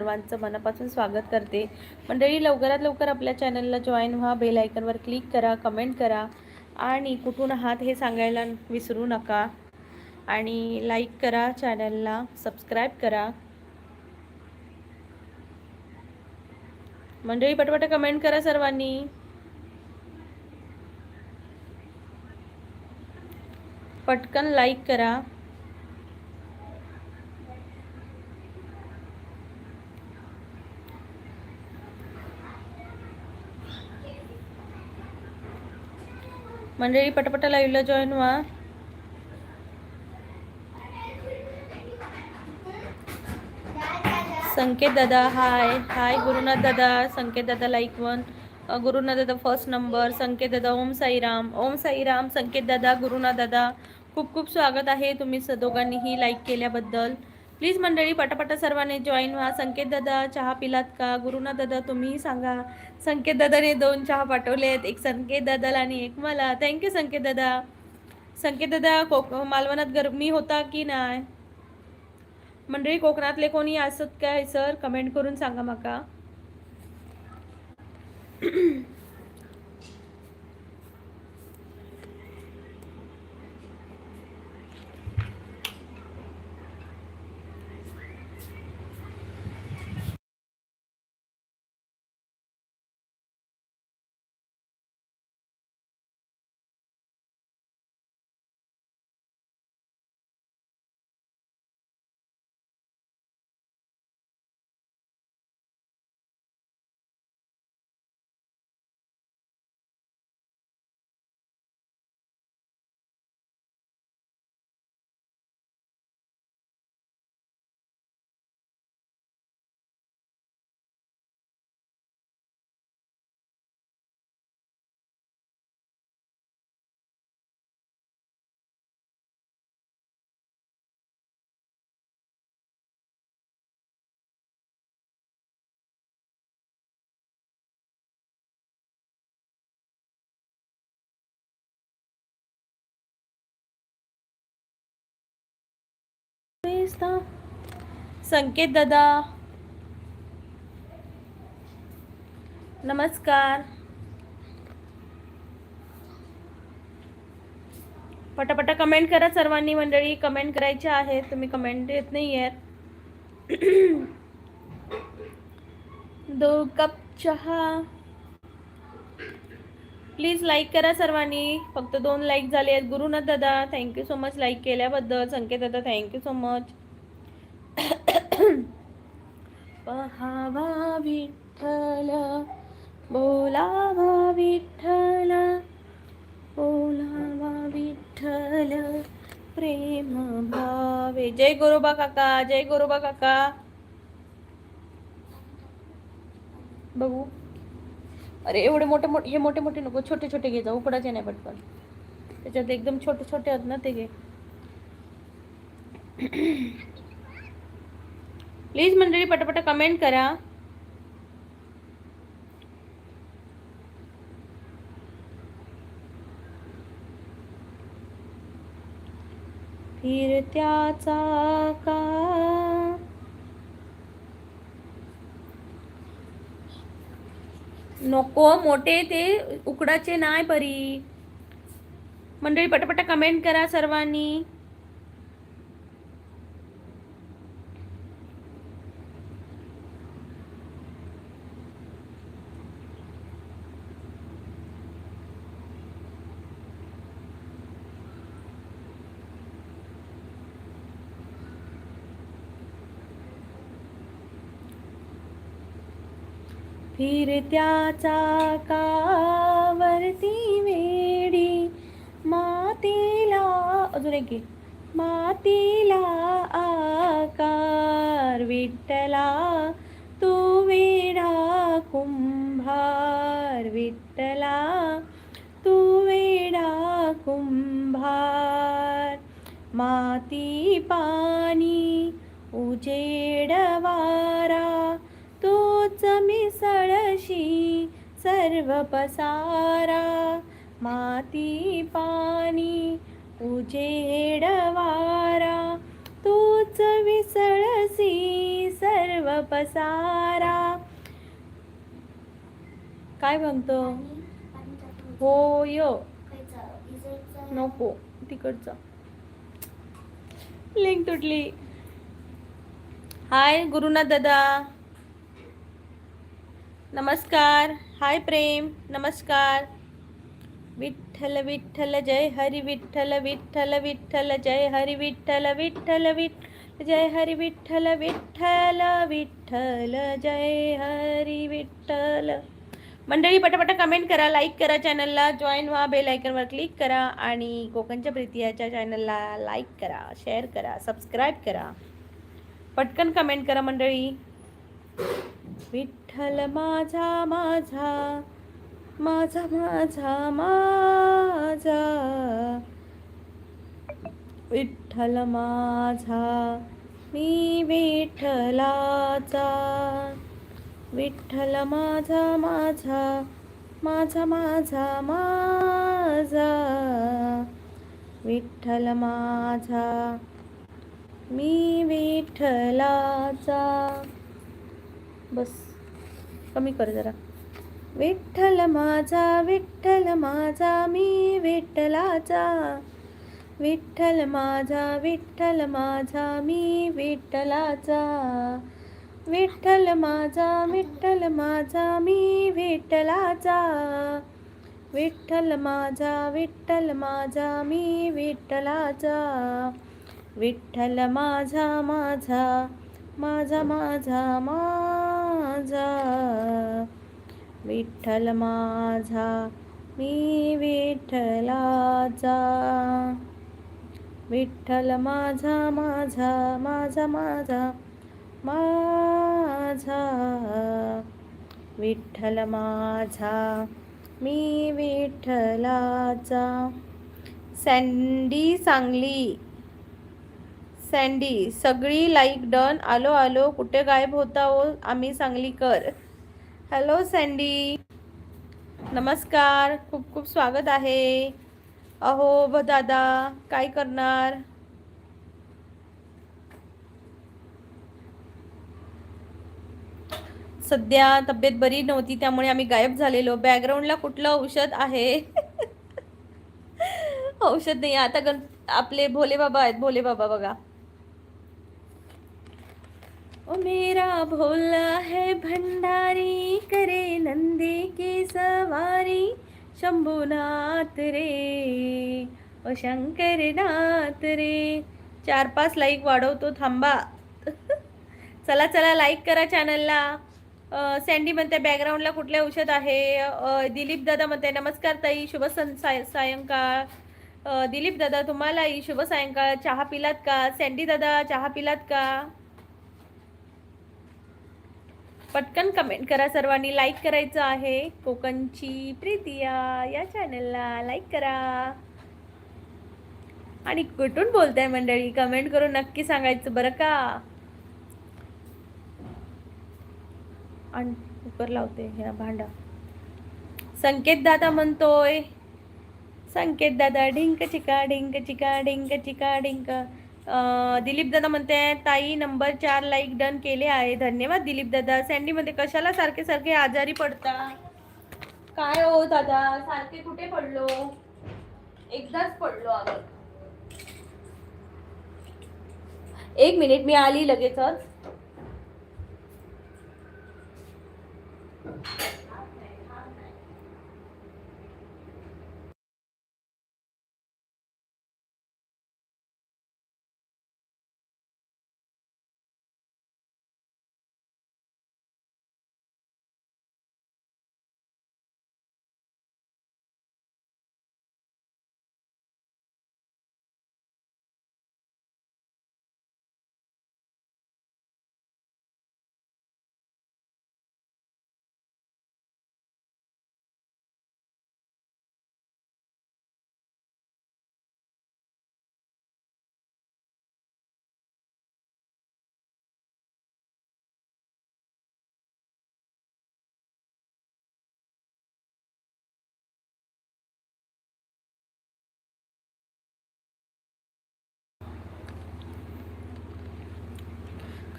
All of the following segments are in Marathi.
सर्वांचं मनापासून स्वागत करते. मंडळी, लवकरात लवकर आपल्या चॅनलला जॉईन व्हा, बेल आयकॉनवर क्लिक करा, कमेंट करा आणि कुठून आहात हे सांगायला विसरू नका. आणि लाईक करा, चॅनलला सबस्क्राईब करा. मंडळी, पटपट कमेंट करा सर्वांनी. पटकन लाईक करा. मंडळी, पटपट लाईव्हला जॉईन व्हा. संकेत दादा हाय. हाय गुरुनाथ दादा. संकेत दादा लाईक 1. गुरुनाथ दादा फर्स्ट नंबर. संकेत दादा ओम साईराम. ओम साईराम. संकेत दादा, गुरुनाथ दादा, खूप खूप स्वागत आहे तुम्ही दोघांनीही लाईक केल्याबद्दल. प्लीज मंडळी, पटापटा सर्वांनी जॉईन व्हा. संकेत दादा, चहा पिलात का? गुरुनाथ दादा, तुम्हीही सांगा. संकेत दादाने 2 चहा पाठवलेत, एक संकेत दादाला आणि एक मला. थँक्यू संकेत दादा. संकेत दादा, मालवणात गरमी होता की नाही? मंडळी, कोकणातले कोणी असत काय सर? कमेंट करून सांगा माका. संकेत दादा नमस्कार. पटापटा कमेंट करा सर्वांनी. मंडळी, कमेंट करायचे आहेत, तुम्ही कमेंट येत नाही आहेत. 2 कप चहा. प्लीज लाईक करा सर्वांनी. फक्त 2 लाईक झाले आहेत. गुरुनाथ दादा, थँक्यू सो मच लाईक केल्याबद्दल. संकेत दादा, थँक्यू सो मच. पहावा विठ्ठल, बोलावा विठ्ठल, बोलावा विठ्ठल, प्रेम भावे. जय गोरोबा काका. जय गोरोबा काका. बघू. अरे एवढे मोठे मोठे, हे मोठे मोठे नको, छोटे छोटे घे. जाऊ उकडाचे नाही पटकन. त्याच्यात एकदम छोटे छोटे आहेत ना, ते घे. प्लीज मंडळी, पटापट कमेंट करा. फिरत्याचा का नको, मोठे ते उकडाचे नाही परी. मंडळी, पटापट कमेंट करा सर्वांनी. फिरत्या चाकावरती वेडी मातीला, अजून एक मातीला आकार विठ्ठला, तू वेडा कुंभार विठ्ठला, तू वेडा कुंभार. माती पाणी उजेड वारा, तोच मिसळशी सर्व पसारा. माती पाणी उजेड वारा, तोच विसळसी सर्व पसारा. काय म्हणतो? हो य नको तिकडचं लिंक तुटली. हाय गुरुनाथ दादा, नमस्कार. हाय प्रेम, नमस्कार. विठ्ठल विठ्ठल जय हरी विठ्ठल विठ्ठल विठ्ठल जय हरी विठ्ठल विठ्ठल विठ्ठल जय हरी विठ्ठल विठ्ठल विठ्ठल जय हरी विठ्ठल. मंडळी पटापटा कमेंट करा, लाईक करा, चॅनलला जॉईन व्हा, बेल आयकॉनवर क्लिक करा आणि कोकणच्या प्रीती याच्या चॅनलला लाईक करा, शेअर करा, सबस्क्राईब करा. पटकन कमेंट करा मंडळी. विठ्ठल माझा माझा माझा माझा माझा विठ्ठल माझा मी विठ्ठलाचा. विठ्ठल माझा माझा माझा माझा माझा विठ्ठल माझा मी विठ्ठलाचा. बस कमी कर जरा. विठ्ठल माझा मी विठ्ठलाचा. विठ्ठल माझा मी विठ्ठलाचा. विठ्ठल माझा मी विठ्ठलाचा. विठ्ठल माझा मी विठ्ठलाचा. विठ्ठल माझा माझा माझा माझा माझा विठ्ठल माझा मी विठ्ठलाचा. विठ्ठल माझा माझा माझा माझा माझा विठ्ठल माझा मी विठ्ठलाचा. सँडी सांगली, सँडी सगळी लाईक डन. आलो आलो, कुठे गायब होता हो आम्ही सांगलीकर. हॅलो सँडी, नमस्कार, खूप खूप स्वागत आहे. अहो दादा काय करणार. सध्या तब्येत बरी नव्हती त्यामुळे आम्ही गायब झालेलो. बॅकग्राऊंडला कुठलं औषध आहे? औषध नाही आता. आपले भोले बाबा आहेत, भोले बाबा बघा. ओ मेरा भोला है भंडारी, करे नंदी की सवारी. शंभूनाथ रे, ओ शंकरनाथ रे. 4-5 लाईक वाढवतो थांबा. चला चला लाईक करा चॅनलला. सँडी म्हणते बॅकग्राऊंडला कुठले औषध आहे. दिलीप दादा म्हणते नमस्कार ताई, शुभ सायंकाळ. दिलीप दादा तुम्हालाही शुभ सायंकाळ. चहा पिलात का? सँडी दादा चहा पिलात का? पटकन कमेंट करा सर्वांनी. लाईक करायचं आहे. कोकणची प्रीती या चॅनलला लाईक करा. आणि कुठून बोलताय मंडळी कमेंट करून नक्की सांगायचं बरं का. आणि कुकर लावते ह्या भांडा. संकेत दादा म्हणतोय, संकेत दादा ढिंक चिका ढिंक चिका ढिंक चिका ढिंक. दिलीप दादा म्हणते ताई नंबर 4 लाईक डन केले आहे, धन्यवाद दिलीप दादा. सँडी मध्ये कशाला सारखे सारखे आजारी पडता? काय हो दादा, सारखे कुठे पडलो, एकदाच पडलो अगं. 1 मिनिट मी आली लगेचच.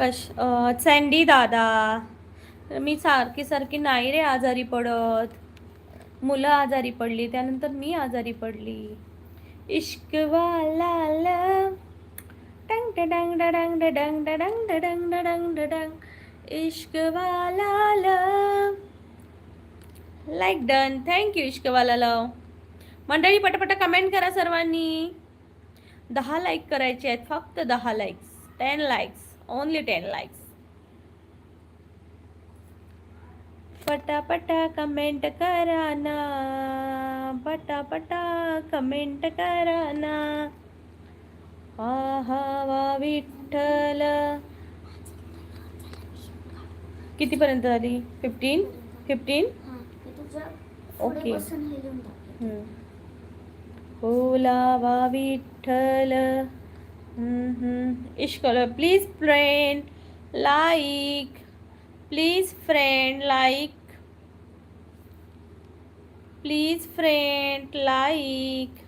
सँडी दादा, मी सारखी सारखी नाही रे आजारी पडत. मुलं आजारी पडली, त्यानंतर मी आजारी पडली. इश्क वाला लव, डंग डंग डंग डंग डंग डंग डंग डंग, इश्क वाला लव. लाईक डन, थँक्यू इश्कवाला लव. मंडळी पटापट कमेंट करा सर्वांनी. 10 लाईक करायचे आहेत, फक्त 10 लाईक्स. 10 likes, only 10 likes. पटापटा कमेंट करा ना, पटापटा कमेंट करा ना. आहा वा विठ्ठल. कितीपर्यंत झाली? 15. ओके. बोलावा विठ्ठल. इश्कल. Please friend like, please friend like, please friend like,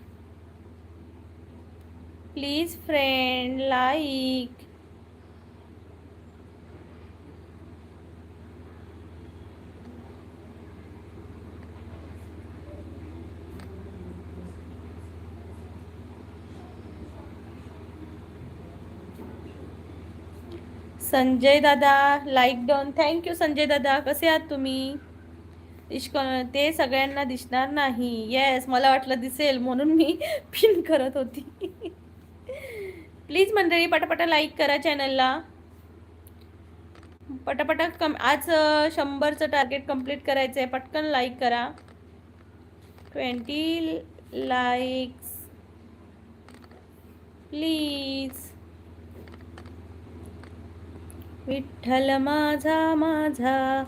please friend like. Sanjay दादा लाईक डन, थँक्यू संजय दादा. कसे आहात तुम्ही? ते सगळ्यांना दिसणार नाही. येस, मला वाटलं दिसेल म्हणून मी पिन करत होती. प्लीज मंडळी पटापटा लाईक करा चॅनलला. पटापटा आज 100चं टार्गेट कंप्लीट करायचं आहे. पटकन लाईक करा. 20 लाईक्स प्लीज. विठ्ठल माझा माझा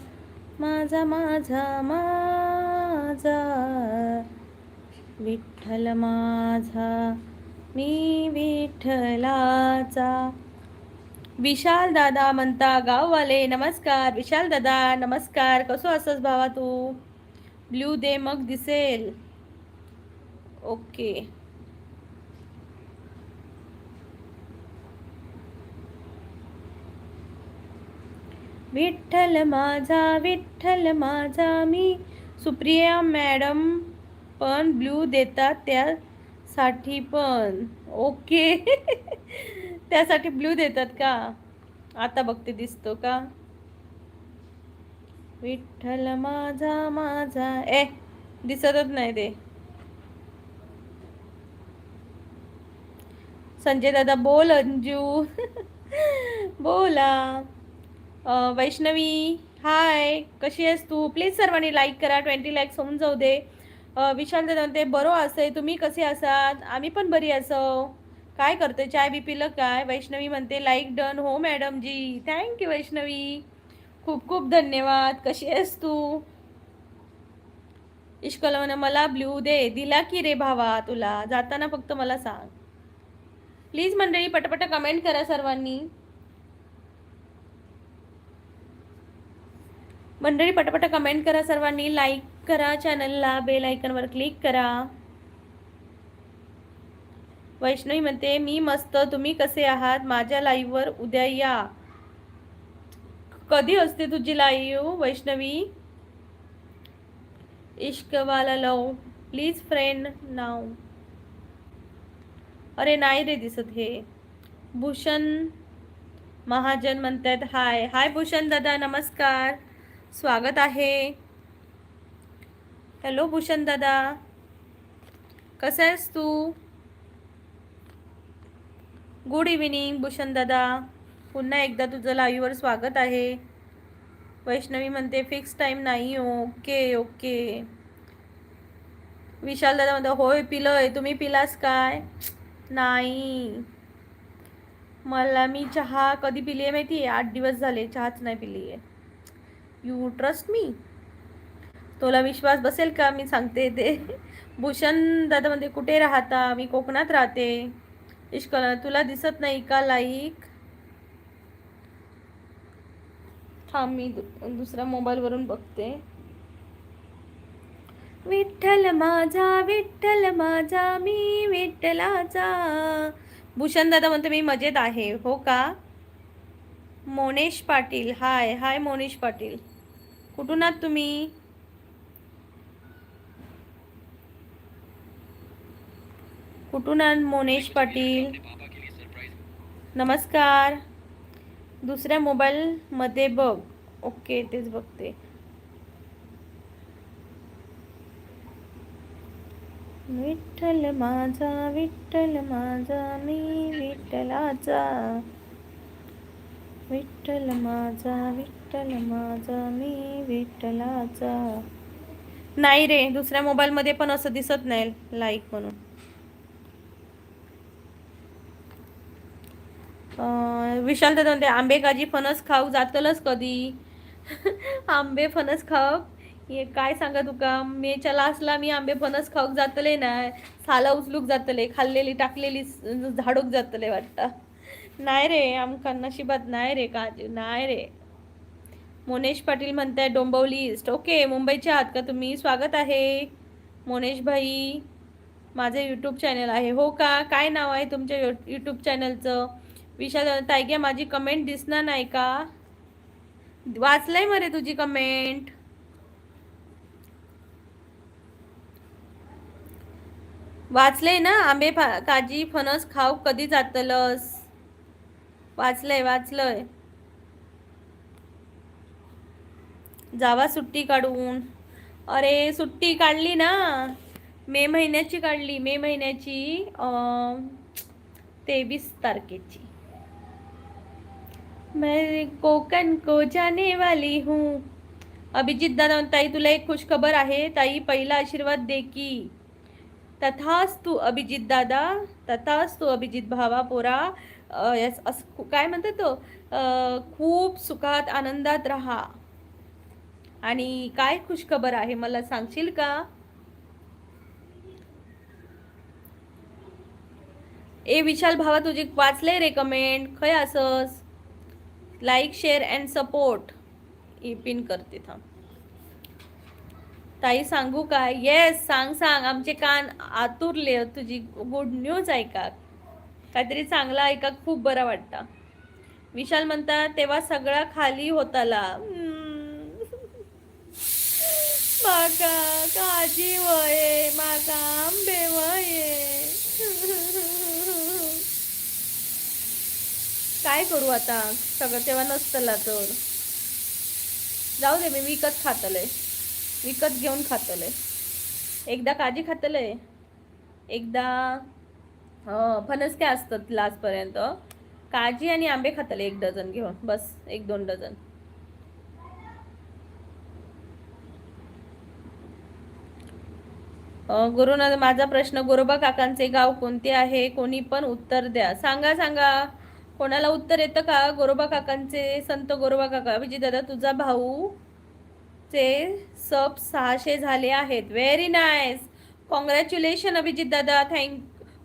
माझा माझा माझा, विठ्ठल माझा मी विठ्ठलाचा. विशाल दादा म्हणता गाववाले. नमस्कार विशाल दादा, नमस्कार. कसो असस भावा तू? ब्ल्यू दे मग दिसेल. ओके. विठ्ठल माझा मी. सुप्रिया मॅडम पण ब्ल्यू देतात त्यासाठी पण. ओके. त्यासाठी ब्ल्यू देतात का? आता बघते दिसतो का? विठ्ठल माझा माझा. दिसतच नाही ते. संजय दादा बोल. अंजू बोला. वैष्णवी हाय, कशी आहेस तू? प्लीज सर्वांनी लाईक करा. 20 लाईक्स होऊन जाऊ दे. विशाल दादा म्हणते बरो असे, तुम्ही कसे असात? आम्ही पण बरी असो. काय करते? चाय बी पिलं काय? वैष्णवी म्हणते लाईक डन. हो मॅडम जी, थँक्यू वैष्णवी, खूप खूप धन्यवाद. कशी आहेस तू? इश्कला म्हणा मला ब्ल्यू दे. दिला की रे भावा तुला, जाताना फक्त मला सांग. प्लीज मंडळी पटापट कमेंट करा सर्वांनी. मंडळी पटापट कमेंट करा सर्वांनी. लाईक करा चॅनलला, बेल आयकॉनवर क्लिक करा. वैष्णवी म्हणते मी मस्त, तुम्ही कसे आहात? माझ्या लाईव्हवर उद्या या. कधी असते तुझी लाईव्ह वैष्णवी? इश्कवाला लव प्लीज फ्रेंड नाव. अरे नाही रे दिसत हे. भूषण महाजन म्हणतात हाय. हाय भूषण दादा, नमस्कार, स्वागत आहे. हॅलो भूषण दादा, कसा आहेस तू? गुड इव्हिनिंग भूषण दादा, पुन्हा एकदा तुझं लाईव्हवर स्वागत आहे. वैष्णवी म्हणते फिक्स टाईम नाही. Okay okay. विशाल दादा म्हणतो होय पिलंय. तुम्ही पिलास काय? नाही, मला मी चहा कधी पिली आहे माहिती आहे? 8 दिवस झाले चहाच नाही पिली आहे. You trust me? तुला विश्वास बसेल का मी सांगते ते? भूषण दादा म्हणते कुठे राहता? मी कोकणात राहते. इश्कला तुला दिसत नाही का लाईक? थांब मी दुसऱ्या मोबाईलवरून बघते. विठ्ठल माझा मी विठ्ठलाचा. भूषण दादा म्हणते मी मजेत आहे. हो का? मोनेश पाटील, हाय हाय मोनेश पाटील, कुठून आहात तुम्ही? कुठून आहात मोनेश पाटील? नमस्कार. दुसऱ्या मोबाईल मध्ये बघ. ओके, तेच बघते. विठ्ठल माझा, विठ्ठल माझा, मी विठ्ठलाचा. विठ्ठल माझा, विठ्ठल माझा, मी विठ्ठलाचा. नाही रे, दुसऱ्या मोबाईल मध्ये पण असं दिसत नाही लाईक म्हणून. विशाल दादा म्हणते आंबे काजी फणस खाऊ जातलच कधी. आंबे फणस खाऊ हे काय सांगा तुका, मेच्या लास्टला मी आंबे फणस खाऊक जातले नाही, साला उचलूक जातले, खाल्लेली टाकलेली झाडूक जातले वाटतं. नाही रे, आमका नशिबात नाही रे काजी, नाही रे. मोनेश पाटील म्हणताय डोंबिवली ईस्ट. ओके, मुंबईचे आहात का तुम्ही? स्वागत आहे मोनेश भाई. माझं यूट्यूब चॅनल आहे. हो का? काय नाव आहे तुमच्या यूट्यूब चॅनलचं? विशाल ताईग्या माझी कमेंट दिसणार नाही का? वाचलंय मरे तुझी कमेंट. वाचलंय ना? आंबे काजी फणस खाऊ कधी जातलस? वाचलंय वाचलंय. जावा सुट्टी काढून. अरे सुट्टी काढली ना, मे महिन्याची काढली, मे महिन्याची 23 तारखेची. मैं कोकण को जाने वाली हूँ. अभिजित दादा ताई तुला एक खुशखबर आहे ताई, पहिला आशीर्वाद दे की. तथास्तु अभिजित दादा, तथास्तु अभिजित भावा पोरा. काय म्हणतात तो, खूप सुखात आनंदात राहा. आणि काय खुशखबर आहे मला सांगशील का? ए विशाल भावा तुझे वाचले रे कमेंट, खय असस. Like share and support pin करते थांब. ताई सांगू काय? येस सांग सांग, आमचे कान आतुरले. तुझी गुड न्यूज ऐका, काहीतरी चांगला ऐका, खूप बरं वाटतं. विशाल म्हणतात तेव्हा सगळा खाली होताला. माका काजी वये, माका आंबे वये. काय करू आता, सगळं तेव्हा नसतला तर जाऊ दे, मी विकत खातलंय, विकत घेऊन खातलंय. एकदा काजी खातलंय, एकदा फणस काय असतात लास्टपर्यंत, काजी आणि आंबे खातले 1 डझन घेऊन, बस 1-2 डझन. गुरुनाथ माझा प्रश्न, गोरोबा काकांचे गाव कोणते आहे? कोणी पण उत्तर द्या. सांगा सांगा, कोणाला उत्तर येतं का? गोरोबा काकांचे, संत गोरोबा काका. विजय दादा तुझा भाऊ चे सब 600 झाले आहेत. व्हेरी नाईस, कॉंग्रॅच्युलेशन अभिजित दादा.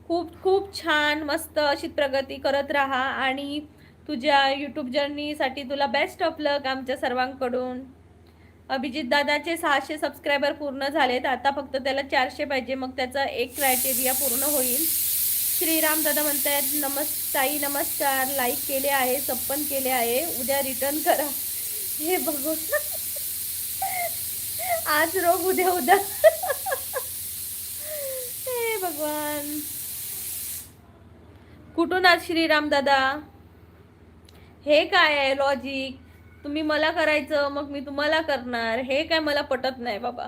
खूप खूप छान, मस्त अशी प्रगती करत राहा आणि तुझ्या यूट्यूब जर्नीसाठी तुला बेस्ट ऑफ लक आमच्या सर्वांकडून. अभिजित दादाचे 600 सबस्क्रायबर पूर्ण झालेत, आता फक्त त्याला 400 पाहिजे, मग त्याचा एक क्रायटेरिया पूर्ण होईल. श्रीराम दादा म्हणतायत ताई नमस्कार, लाईक केले आहे, सप्पन केले आहे, उद्या रिटर्न करा. हे भगवान, आज रोग उद्या उद्या. हे भगवान, कुठून आज श्रीराम दादा? हे काय आहे लॉजिक? तुम्ही मला करायचं, मग मी तुम्हाला करणार, हे काय मला पटत नाही बाबा.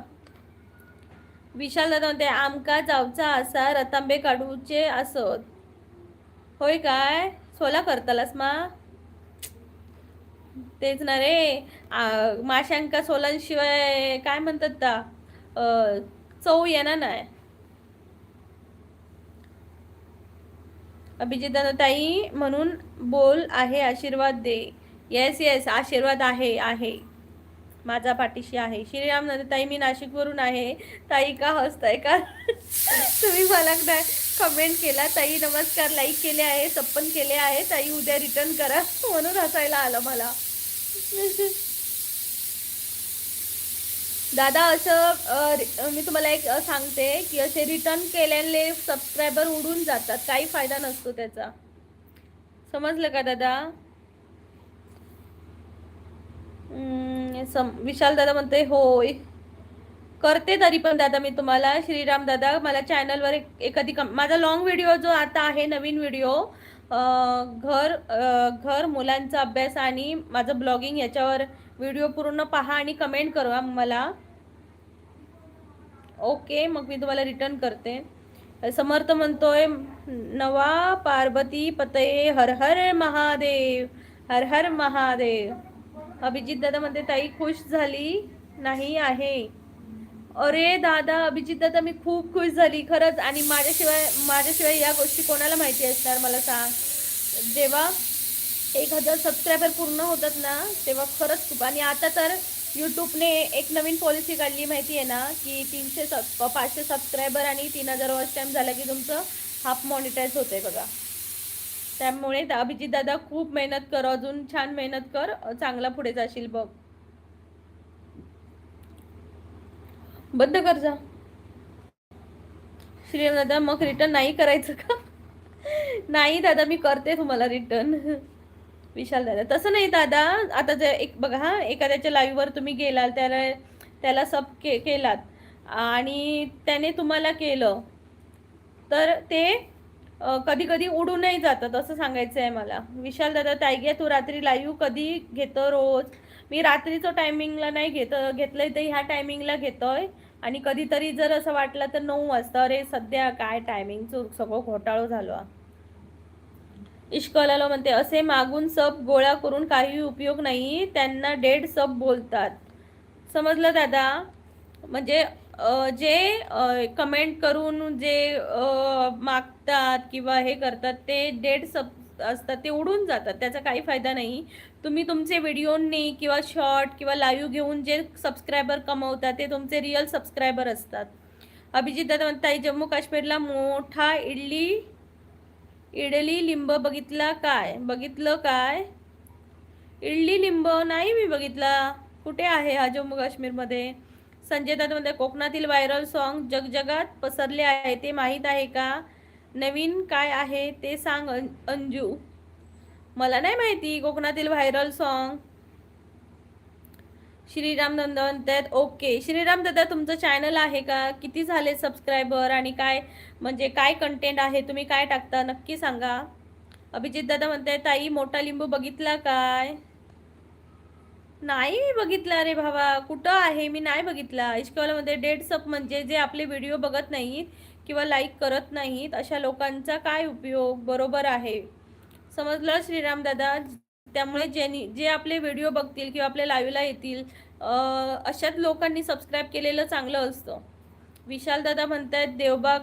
विशाल दादा म्हणते आमका जावचा असा रतांबे काढूचे असत. होय काय? सोला करतालास मा? तेच ना रे, माशांका सोलांशिवाय काय म्हणतात ता, चव येणार नाही. अभिजित दादा ताई म्हणून बोल आहे, आशीर्वाद दे. येस येस, आशीर्वाद आहे आहे, माझा पाठीशी आहे. श्रीराम ताई मी नाशिकवरून आहे. ताई का हसताय का? तुम्ही मला कमेंट केला ताई नमस्कार, लाईक केले आहे, सप्पन केले आहे, ताई उद्या रिटर्न करा, म्हणून हसायला आलं मला. दादा असं मी तुम्हाला एक सांगते की असे रिटर्न केल्याने सबस्क्रायबर उडून जातात, काही फायदा नसतो त्याचा, समजलं का दादा? विशाल दादा म्हणते होय करते तरी पण दादा मी तुम्हाला. श्रीराम दादा मला चॅनलवर एखादी माझा लॉंग व्हिडिओ जो आता आहे नवीन व्हिडिओ घर मुलांचा अभ्यास आणि माझं ब्लॉगिंग याच्यावर व्हिडिओ पूर्ण पहा आणि कमेंट करा मला. ओके मग मी तुम्हाला रिटर्न करते. समर्थ म्हणतोय नवा पार्वती पतये हर हर महादेव हर हर महादेव. अभिजित दादा म्हणते ताई खुश झाली नाही आहे. अरे दादा अभिजित दादा मी खूप खुश झाली खरंच. आणि माझ्याशिवाय या गोष्टी कोणाला माहिती असणार मला सांग. जेव्हा 1000 सबस्क्रायबर पूर्ण होतात ना तेव्हा खरंच खूप. आणि आता तर यूट्यूबने एक नवीन पॉलिसी काढली माहिती आहे ना की 500 सबस्क्रायबर आणि 3000 वॉच टाईम झाला की तुमचं हाफ मॉनिटाईज होतंय बघा. त्यामुळे अभिजित दादा खूप मेहनत कर, अजून छान मेहनत कर, चांगला पुढे जाशील बघ. बंद कर जा. श्रीराम दादा मग रिटर्न नाही करायचं का? नाही दादा मी करते तुम्हाला रिटर्न. विशाल दादा तसं नाही दादा. आता जर एक बघा हा एखाद्याच्या लाईव्हवर तुम्ही गेलात त्याला सब केलात आणि त्याने तुम्हाला केलं तर ते कधी कधी उडूनही जातात असं सांगायचं आहे मला. विशाल दादा ताईग्या तू रात्री लाईव्ह कधी घेतो रोज? मी रात्रीचं टायमिंगला नाही घेतलंय तर ह्या टायमिंगला घेतोय. आणि कधीतरी जर असं वाटलं तर 9 वाजता. अरे सध्या काय टायमिंगचं सगळं घोटाळं झालं. इश्कलाला म्हणते असे मागून सब गोळा करून काही उपयोग नाही, त्यांना डेड सब बोलतात. समजलं दादा? म्हणजे जे कमेंट करून जे मागतात किंवा हे करतात ते डेड सब असतात, ते उडून जातात, त्याचा काही फायदा नाही. तुम्ही तुमचे व्हिडिओनी किंवा शॉर्ट किंवा लाईव्ह घेऊन जे सबस्क्रायबर कमवतात ते तुमचे रिअल सबस्क्रायबर असतात. अभिजित दादा म्हणताय जम्मू काश्मीरला मोठा इडली लिंब बघितलं काय? इडली लिंब नाही मी बघितला. कुठे आहे हा जम्मू काश्मीरमध्ये? संजय दादा म्हणते कोकणातील व्हायरल सॉन्ग जगजगात पसरले आहे ते माहीत आहे का? नवीन काय आहे ते सांग अंजू. मला नाही माहिती कोकणातील व्हायरल सॉन्ग. श्रीराम दादा म्हणतात ओके. श्रीराम दादा तुमचं चॅनल आहे का? किती झाले सबस्क्रायबर आणि काय म्हणजे काय कंटेंट आहे, तुम्ही काय टाकता नक्की सांगा. अभिजित दादा म्हणताय ताई मोठा लिंबू बघितला काय? नाही मी बघितला रे भावा. कुठं आहे? मी नाही बघितला. इश्कवालामध्ये डेड सब म्हणजे जे आपले व्हिडिओ बघत नाहीत किंवा लाईक करत नाहीत अशा लोकांचा काय उपयोग? बरोबर आहे. समजलं श्रीराम दादा? त्यामुळे जे आपले व्हिडिओ बघतील किंवा आपल्या लाईव्हला येतील अशाच लोकांनी सबस्क्राईब केलेलं चांगलं असतं. विशाल दादा म्हणतायत देवबाग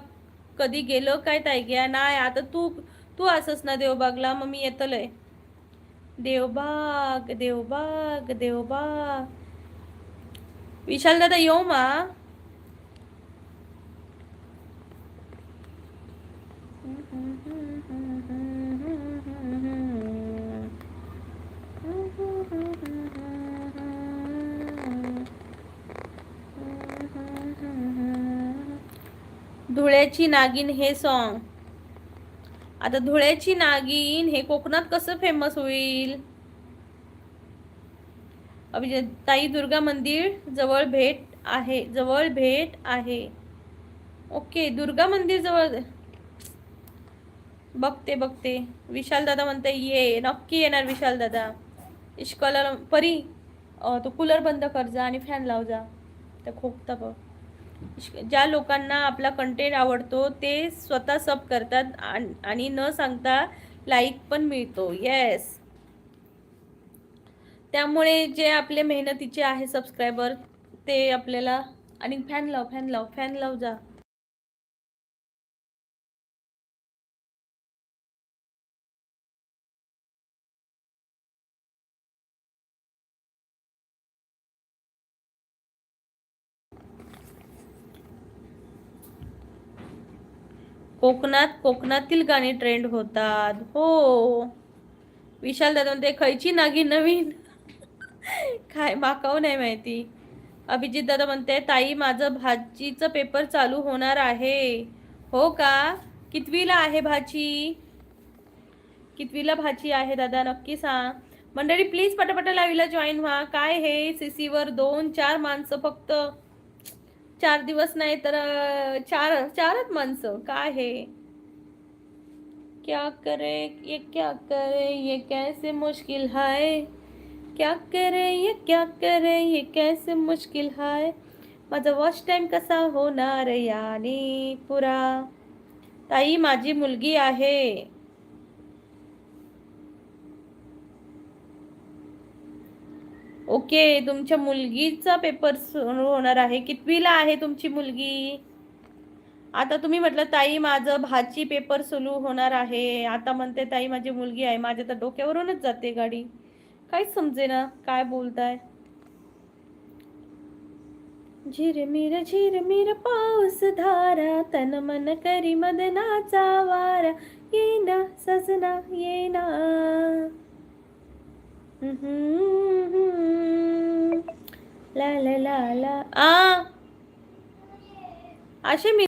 कधी गेलो काय ताई घ्या? नाही आता तू असस ना देवबागला, मग मी येतलय. देवबाग देवबाग देवबाग. विशाल दादा येऊ मा? धुळ्याची नागिन हे सॉन्ग. आता धुळ्याची नागिन हे कोकणात कसं फेमस होईल? अभिजित ताई दुर्गा मंदिर जवळ भेट आहे. ओके दुर्गा मंदिर जवळ बघते. विशाल दादा म्हणते ये नक्की येणार विशाल दादा. इश्कला परी तो कूलर बंद कर जा आणि फॅन लाव जा. त्या खोकता बघ. ज्या लोकांना आपला कंटेंट आवडतो ते स्वतः सब करतात आणि न सांगता लाईक पण मिळतो. येस. त्यामुळे जे आपले मेहनतीचे आहे सबस्क्रायबर ते आपल्याला. आणि फॅन लाव जा. कोकणातील गाणी ट्रेंड होतात. हो विशाल दादा म्हणते खयची नागी नवीन काय माकाव नाही माहिती. अभिजित दादा म्हणते ताई माझं भाजीचं पेपर चालू होणार आहे. हो का? कितवीला आहे भाची? कितवीला भाची आहे दादा नक्की सांग. मंडळी प्लीज पटापटा लाईव्हला जॉईन व्हा. काय हे सीसीवर 2-4 माणसं फक्त, 4 दिवस नाही तर चारच माणसं. काय हे, क्या करे ये क्या करे ये कैसे मुश्किल है, क्या करे ये क्या करे ये कैसे मुश्किल है. माझा वॉच टाइम कसा होणार याने पुरा. ताई माझी मुलगी आहे. ओके, तुमच्या मुलगीचा पेपर सुरू होणार आहे. कितवीला आहे तुमची मुलगी? आता तुम्ही म्हटलं ताई माझं भाची पेपर सुरू होणार आहे, आता म्हणते ताई माझी मुलगी आहे. माझ्या तर डोक्यावरूनच जाते गाडी, काहीच समजेना काय बोलताय. झिरमिर पाऊस धारा, तन मन करी मदनाचा वारा, येना सजना येना. ला ला ला ला असे मी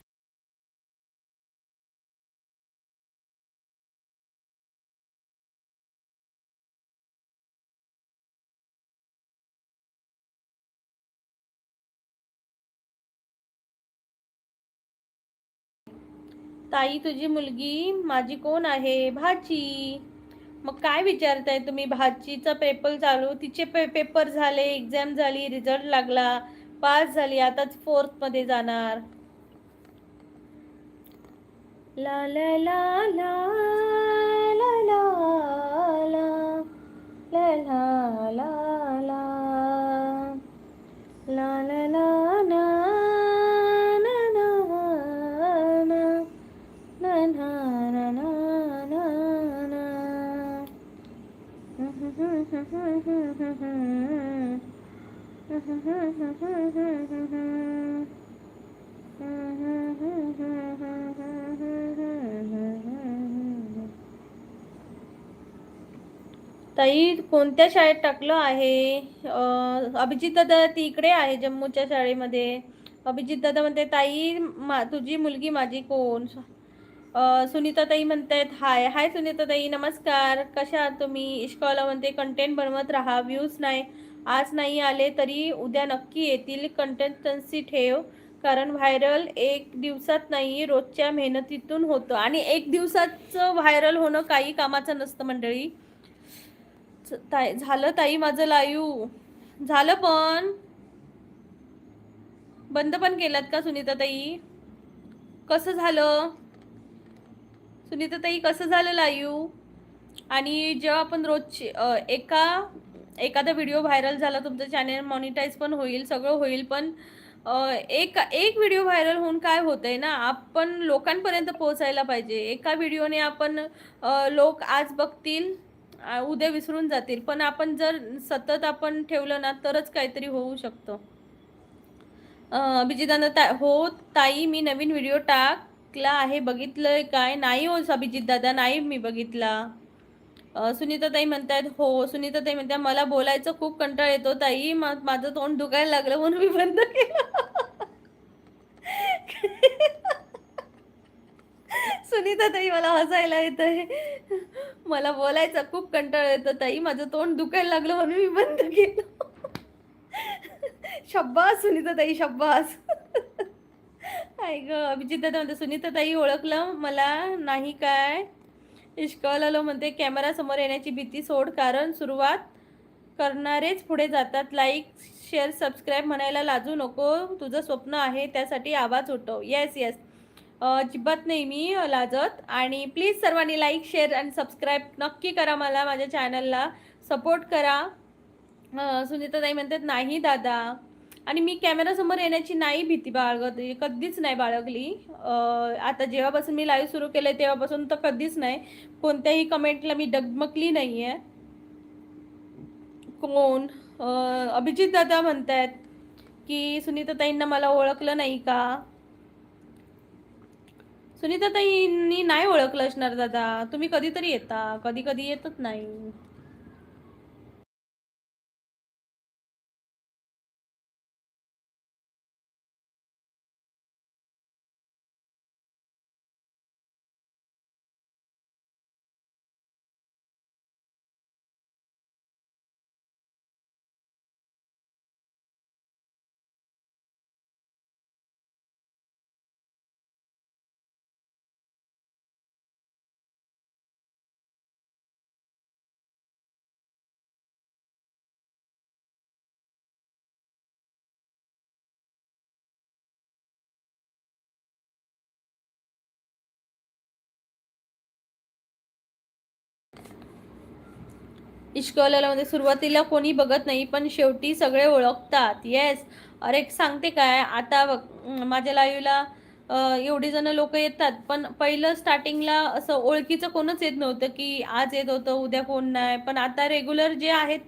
ताई तुझी मुलगी माझी कोण आहे? भाची. मग काय विचारताय तुम्ही? भाचीचा पेपर चालू, तिचे पेपर झाले, एक्झाम झाली, रिझल्ट लागला, पास झाली, आताच 4th मध्ये जाणार. ला ला ला ला ला ला ला ला ला ला ला ला ला ला ना ना ना ना ना ना ना ना ना. ताई कोणत्या शाळेत टाकलं आहे? अभिजित दादा ती इकडे आहे जम्मूच्या शाळेमध्ये. अभिजित दादा म्हणते ताई तुझी मुलगी माझी कोण? सुनीता ताई म्हणतायत हाय. हाय सुनीता ताई, नमस्कार, कशा आहात तुम्ही? इश्कॉला म्हणते कंटेंट बनवत राहा, व्ह्यूज नाही आज नाही आले तरी उद्या नक्की येतील. कंटेन्सी ठेव, कारण व्हायरल एक दिवसात नाही रोजच्या मेहनतीतून होतं. आणि एक दिवसाचं व्हायरल होणं काही कामाचं नसतं मंडळी. ताई झालं ताई माझं लाईव्ह झालं, पण बंद पण केलात का सुनीता ताई? कसं झालं सुनीता ताई, कसं झालं लाईव्ह? आणि जेव्हा आपण रोजची एखादा व्हिडिओ व्हायरल झाला, तुमचं चॅनल मॉनिटाईज पण होईल, सगळं होईल, पण एक व्हिडिओ व्हायरल होऊन काय होतंय ना, आपण लोकांपर्यंत पोहोचायला पाहिजे. एका व्हिडिओने आपण लोक आज बघतील, उद्या विसरून जातील, पण आपण जर सतत आपण ठेवलं ना तरच काहीतरी होऊ शकतं. अभिजितदादा हो ताई, मी नवीन व्हिडिओ टाकला आहे, बघितलंय काय? नाही हो अभिजित दादा, नाही मी बघितला. सुनीता ताई म्हणतायत हो. सुनीता ताई म्हणतात मला बोलायचं खूप कंटाळ येतो ताई, माझं तोंड दुखायला लागलं म्हणून मी बंद केलं. सुनीता ताई मला हसायला येतंय. मला बोलायचं खूप कंटाळ येतो ताई, माझं तोंड दुखायला लागलं म्हणून मी बंद केलं. शब्बास सुनीता ताई, शब्बास. काय ग अभिजित दादा म्हणते सुनीता ताई ओळखलं मला नाही काय? इश्कॉल आलो म्हणते कॅमेरा समोर येण्याची भीती सोड, कारण सुरुवात करणारेच पुढे जातात. लाईक शेअर सबस्क्राईब म्हणायला लाजू नको, तुझं स्वप्न आहे त्यासाठी आवाज उठव. येस येस, अजिबात नाही मी लाजत. आणि प्लीज सर्वांनी लाईक शेअर आणि सबस्क्राईब नक्की करा, मला माझ्या चॅनलला सपोर्ट करा. सुनीता ताई म्हणतात नाही दादा, आणि मी कॅमेरासमोर येण्याची नाही भीती बाळगत, कधीच नाही बाळगली. आता जेव्हापासून मी लाईव्ह सुरू केलं तेव्हापासून तर कधीच नाही, कोणत्याही कमेंटला मी डगमगली नाही आहे. कोण? अभिजित दादा म्हणतायत की सुनीता ताईंना मला ओळखलं नाही का? सुनीता ताईंनी नाही ओळखलं असणार दादा, तुम्ही कधीतरी येता, कधी कधी येतच नाही. इश्कवाल्यामध्ये सुरुवातीला कोणी बघत नाही, पण शेवटी सगळे ओळखतात. येस. अरे सांगते काय, आता बघ, माझ्या लाईव्हला एवढी जण लोक येतात, पण पहिलं स्टार्टिंगला असं ओळखीचं कोणच येत नव्हतं, की आज येत होतं उद्या कोण नाही. पण आता रेग्युलर जे आहेत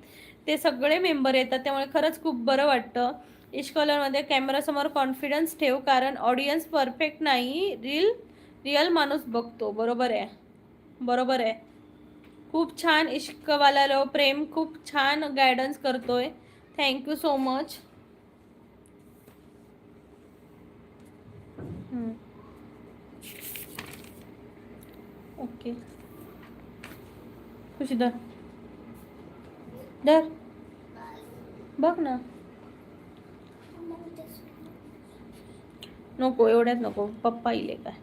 ते सगळे मेंबर येतात, त्यामुळे खरंच खूप बरं वाटतं. इश्कॉलरमध्ये कॅमेरासमोर कॉन्फिडन्स ठेव, कारण ऑडियन्स परफेक्ट नाही, रिअल माणूस बघतो. बरोबर आहे, बरोबर आहे. खूप छान इश्कवाला प्रेम खूप छान गायडन्स करतोय. Thank you so much. ओके, खुशी धर, धर, बघ ना. नको एवढ्यात नको, पप्पा इले काय.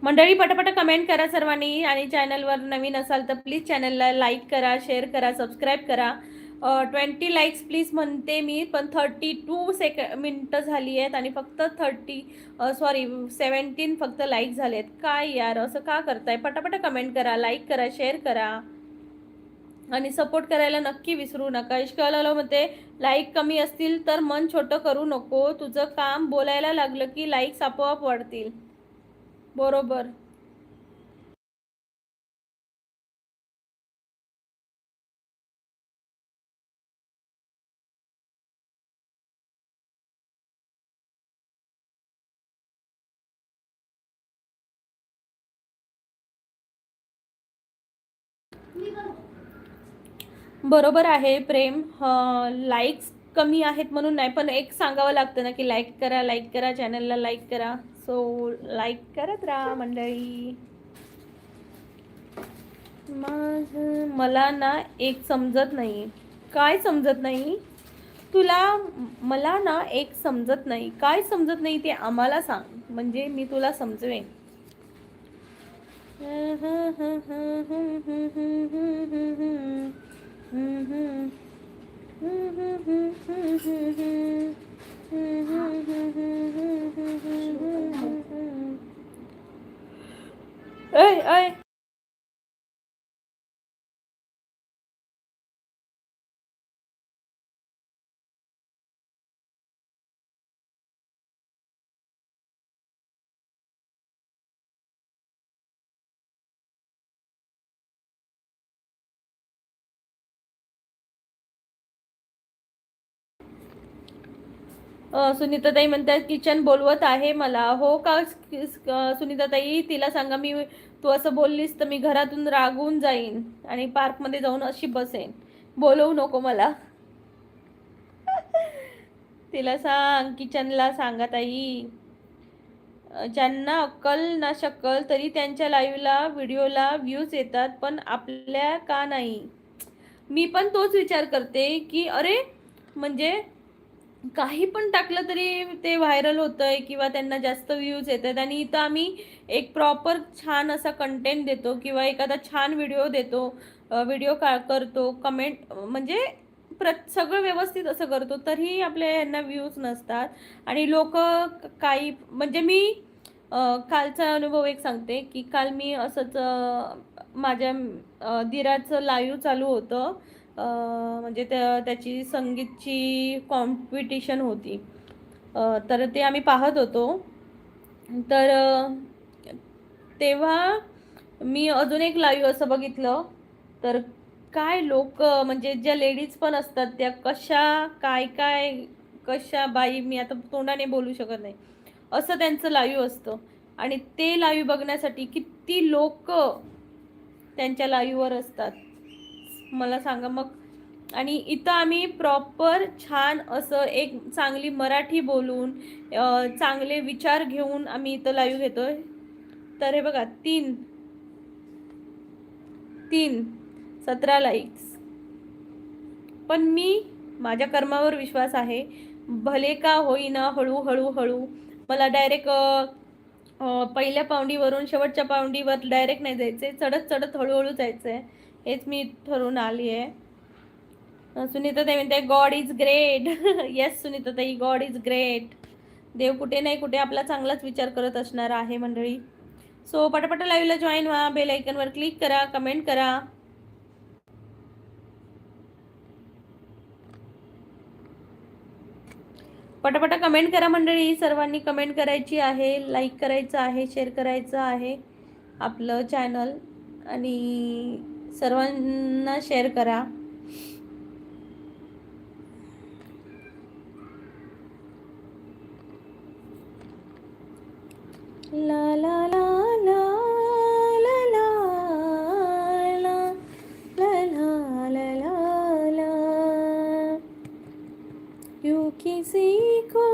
मंडळी पटापट कमेंट करा सर्वांनी, आणि चॅनलवर नवीन असाल तर प्लीज चॅनलला लाईक करा, शेअर करा, सबस्क्राईब करा. 20 लाईक्स प्लीज म्हणते मी, पण 32 मिनटं झाली आहेत आणि फक्त 17 फक्त लाईक झालेत. काय यार, असं का करताय? पटापट कमेंट करा, लाईक करा, शेअर करा आणि सपोर्ट करायला नक्की विसरू नका. इश्कवाला मध्ये लाईक कमी असतील तर मन छोटं करू नको. तुझं काम बोलायला लागलं की लाईक्स आपोआप वाढतील. बरोबर. बरोबर आहे प्रेम. लाईक्स कमी आहेत म्हणून नाही, पण एक सांगावं लागतं ना की लाईक करा, लाईक करा, चॅनलला लाईक करा. सो लाईक करत राहा मंडळी. मला ना एक समजत नाही. काय समजत नाही तुला? मला ना एक समजत नाही. काय समजत नाही ते आम्हाला सांग, म्हणजे मी तुला समजवेन. ऐ ऐ सुनीताताई म्हणतात किचन बोलवत आहे मला. हो का सुनीताताई, तिला सांगा मी, तू असं बोललीस तर मी घरातून रागून जाईन आणि पार्कमध्ये जाऊन अशी बसेन. बोलवू नको मला. तिला सांग, किचनला सांगा ताई. ज्यांना अक्कल ना शक्कल तरी त्यांच्या लाईव्हला व्हिडिओला व्ह्यूज येतात, पण आपल्या का नाही? मी पण तोच विचार करते की अरे, म्हणजे काही पण टाकलं तरी ते व्हायरल होतंय किंवा त्यांना जास्त व्ह्यूज येत आहेत, आणि इथं आम्ही एक प्रॉपर छान असा कंटेंट देतो किंवा एखादा छान व्हिडिओ देतो, व्हिडिओ करतो, कमेंट म्हणजे सगळं व्यवस्थित असं करतो, तरीही आपल्या यांना व्ह्यूज नसतात. आणि लोक काही, म्हणजे मी कालचा अनुभव एक सांगते की काल मी असंच माझ्या दिराचं लाईव्ह चालू होतं. म्हणजे त्याची संगीतची कॉम्पिटिशन होती. तर ते आम्ही पाहत होतो. तर तेव्हा मी अजून एक लाईव्ह असं बघितलं, तर काय लोक, म्हणजे ज्या लेडीज पण असतात त्या कशा काय काय, कशा बाई, मी आता तोंडाने बोलू शकत नाही, असं त्यांचं लाईव्ह असतं. आणि ते लाईव्ह बघण्यासाठी किती लोक त्यांच्या लाईव्हवर असतात, मला सांगा मग. आणि इथं आम्ही प्रॉपर छान असं एक चांगली मराठी बोलून, चांगले विचार घेऊन आम्ही इथं लाईव्ह घेतोय. तर हे बघा, 17 लाईक्स. पण मी माझ्या कर्मावर विश्वास आहे. भले का होईना हळूहळू हळू मला डायरेक्ट पहिल्या पावंडीवरून शेवटच्या पावंडीवर डायरेक्ट नाही जायचंय, चढत चढत हळूहळू जायचंय. हेच मी ठरवून आली आहे. सुनीता ताई म्हणते God is great. Yes Sunita ताई, गॉड इज ग्रेट. देव कुठे नाही कुठे आपला चांगलाच विचार करत असणार आहे मंडळी. सो पटापट लाईव्हला जॉईन व्हा, बेल आयकनवर क्लिक करा, कमेंट करा. पटापट कमेंट करा मंडळी, सर्वांनी कमेंट करायची आहे, लाईक करायचं आहे, शेअर करायचं आहे आपलं चॅनल आणि सर्वांना शेअर करा. ला ला ला ला ला ला ला ला ला ला ला क्यों किसी को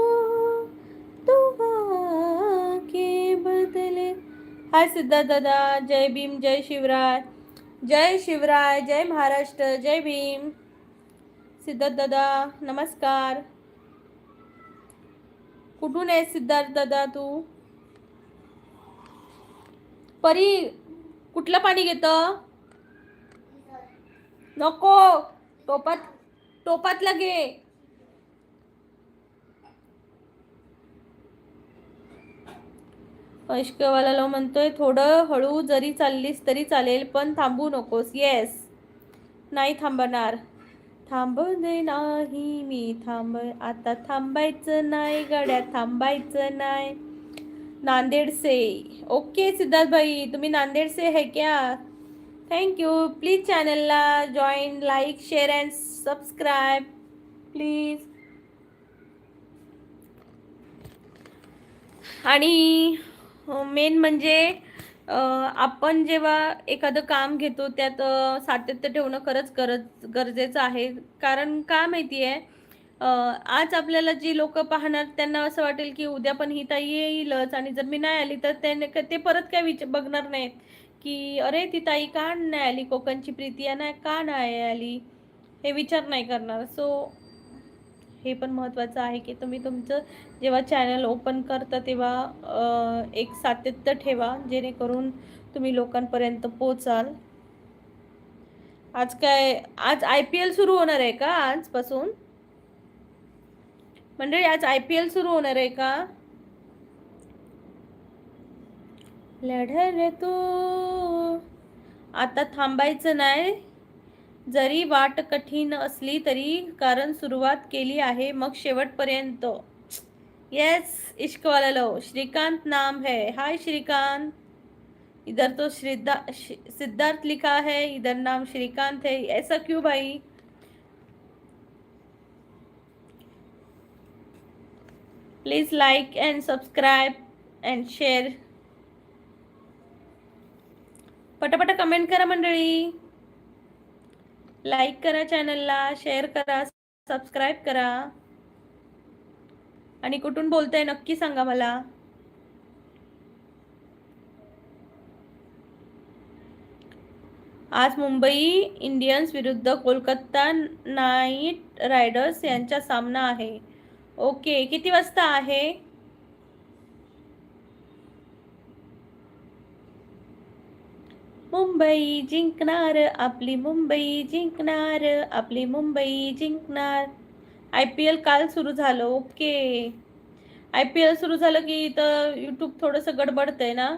दुआ के बदले. हाय सिद्धार्थ दादा, जय भीम, जय शिवराय, जय शिवराय, जय महाराष्ट्र, जय भीम. सिद्धार्थ दादा नमस्कार. कुठून आहे सिद्धार्थ दादा तू? परी कुठलं पाणी घेतं? नको, टोपातला घे. ऐश्कवाला म्हणतोय थोडं हळू जरी चाललीस तरी चालेल पण थांबू नकोस. येस, नाही थांबणार, थांबू दे नाही मी थांब, आता थांबायचं नाही गड्या, थांबायचं नाही. नांदेड से. ओके सिद्धार्थ भाई, तुम्ही नांदेड से है क्या? Thank you. प्लीज चॅनलला join, like, share and subscribe please. आणि मेन म्हणजे आपण जेव्हा एखादं काम घेतो त्यात सातत्य ठेवणं खरंच गरजेचं आहे. कारण का माहिती आहे, आज आपल्याला जी लोक पाहणार त्यांना असं वाटेल की उद्या पण ही ताई येईलच, आणि जर मी नाही आली तर ते परत काय बघणार नाहीत की अरे ती ताई का नाही आली, कोकणची प्रीती नाही का नाही आली, हे विचार नाही करणार. सो हे पण महत्त्वाचं आहे की तुम्ही तुमचं जेव्हा चॅनल ओपन करता तेव्हा एक सातत्य ठेवा, जेणेकरून तुम्ही लोकांपर्यंत पोचाल. आज IPL सुरू होणार आहे का? आजपासून मंडळी आज IPL सुरू होणार आहे का? लढर तू आता थांबायचं नाही, जरी वाट कठीण असली तरी, कारण सुरुवात केली आहे मग शेवटपर्यंत. यस इश्कवाला लो, श्रीकांत नाम है. हाय श्रीकांत. इधर तो सिद्धार्थ लिखा है, इधर नाम श्रीकांत है, ऐसा क्यों भाई? Please like end subscribe end share. पटापट कमेंट करा मंडळी, लाईक करा चॅनलला, शेअर करा, सबस्क्राईब करा. आणि कुठून बोलताय नक्की सांगा मला. आज मुंबई इंडियन्स विरुद्ध कोलकाता नाईट रायडर्स यांचा सामना आहे. ओके, किती वाजता आहे? मुंबई जिंकणार, आपली मुंबई जिंकणार, आपली मुंबई जिंकणार. IPL काल सुरू झालं. ओके, IPL सुरू झालं की इथं यूट्यूब थोडंसं गडबडतंय ना.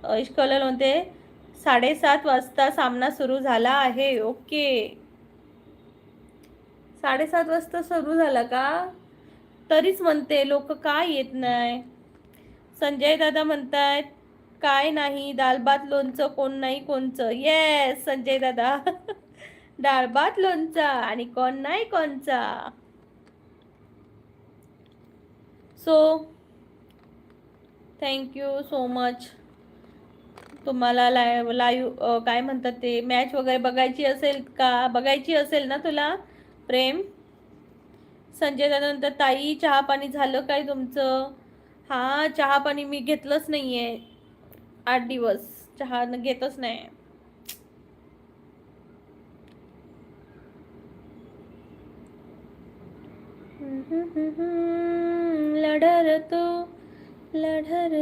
ऐश्कवला म्हणते 7:30 वाजता सामना सुरू झाला आहे. ओके, 7:30 वाजता सुरू झाला का? तरीच म्हणते लोक का येत नाही. संजय दादा म्हणतायत काय नाही, दाल भात लोणचं कोण नाही कोणचं. येस संजय दादा, डाळ भात लोणचा आणि कोण नाही कोणचा. So thank you so much. तुम्हाला लाईव्ह काय म्हणतात ते मॅच वगैरे बघायची असेल का? बघायची असेल ना तुला प्रेम? संजय दादा नंतर ताई चहा पाणी झालं काय तुमचं? हा, चहा पाणी मी घेतलंच नाही आहे, 8 दिवस चहा घेतच नाही. लढर तो लढर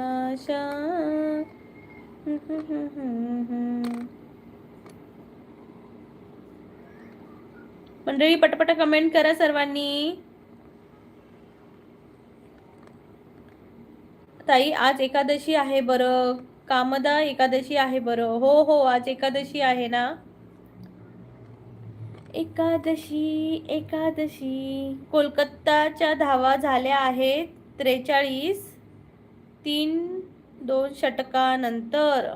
आशा. मंडळी पटपट कमेंट करा सर्वांनी. ताई आज एकादशी आहे बरं. कामदा एकादशी आहे बरं. हो हो आज एकादशी आहे ना. एकादशी एकादशी. कोलकाताच्या धावा झाल्या आहेत 43 3-2 षटकानंतर.